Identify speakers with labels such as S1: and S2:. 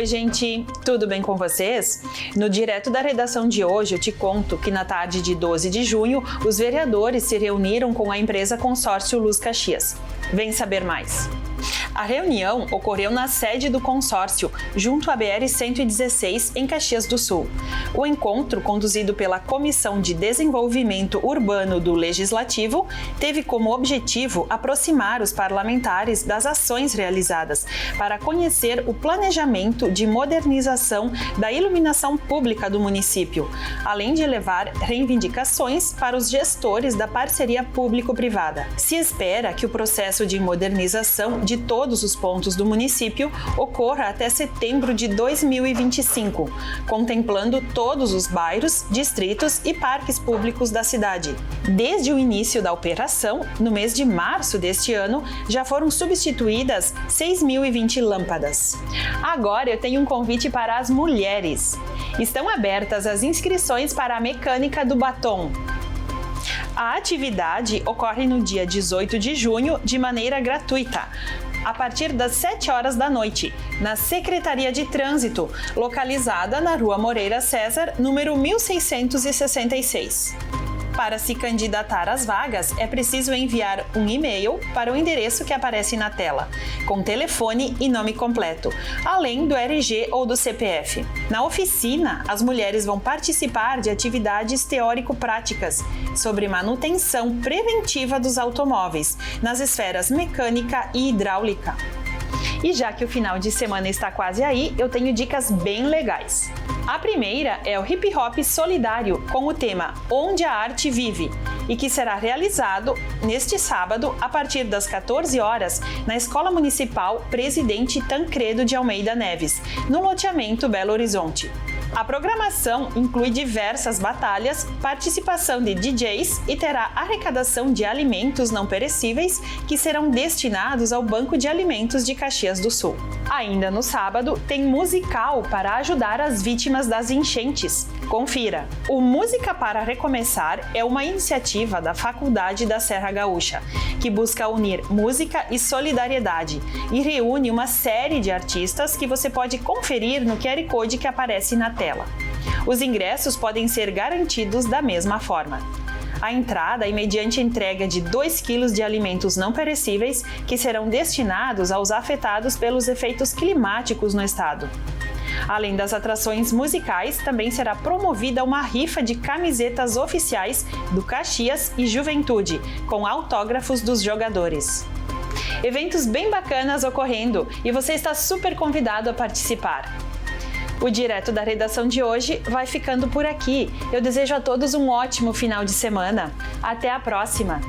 S1: Oi, gente! Tudo bem com vocês? No Direto da Redação de hoje eu te conto que na tarde de 12 de junho os vereadores se reuniram com a empresa Consórcio Luz Caxias. Vem saber mais! A reunião ocorreu na sede do consórcio, junto à BR-116, em Caxias do Sul. O encontro, conduzido pela Comissão de Desenvolvimento Urbano do Legislativo, teve como objetivo aproximar os parlamentares das ações realizadas para conhecer o planejamento de modernização da iluminação pública do município, além de levar reivindicações para os gestores da parceria público-privada. Se espera que o processo de modernização de todos os pontos do município ocorra até setembro de 2025, contemplando todos os bairros, distritos e parques públicos da cidade. Desde o início da operação, no mês de março deste ano, já foram substituídas 6.020 lâmpadas. Agora eu tenho um convite para as mulheres. Estão abertas as inscrições para a mecânica do batom. A atividade ocorre no dia 18 de junho de maneira gratuita, a partir das 7 horas da noite, na Secretaria de Trânsito, localizada na Rua Moreira César, número 1666. Para se candidatar às vagas, é preciso enviar um e-mail para o endereço que aparece na tela, com telefone e nome completo, além do RG ou do CPF. Na oficina, as mulheres vão participar de atividades teórico-práticas sobre manutenção preventiva dos automóveis, nas esferas mecânica e hidráulica. E já que o final de semana está quase aí, eu tenho dicas bem legais. A primeira é o Hip Hop Solidário, com o tema Onde a Arte Vive, e que será realizado neste sábado, a partir das 14 horas, na Escola Municipal Presidente Tancredo de Almeida Neves, no loteamento Belo Horizonte. A programação inclui diversas batalhas, participação de DJs e terá arrecadação de alimentos não perecíveis que serão destinados ao Banco de Alimentos de Caxias do Sul. Ainda no sábado, tem musical para ajudar as vítimas das enchentes. Confira! O Música para Recomeçar é uma iniciativa da Faculdade da Serra Gaúcha, que busca unir música e solidariedade e reúne uma série de artistas que você pode conferir no QR Code que aparece na tela. Os ingressos podem ser garantidos da mesma forma. A entrada é mediante entrega de 2 quilos de alimentos não perecíveis que serão destinados aos afetados pelos efeitos climáticos no estado. Além das atrações musicais, também será promovida uma rifa de camisetas oficiais do Caxias e Juventude, com autógrafos dos jogadores. Eventos bem bacanas ocorrendo e você está super convidado a participar. O Direto da Redação de hoje vai ficando por aqui. Eu desejo a todos um ótimo final de semana. Até a próxima!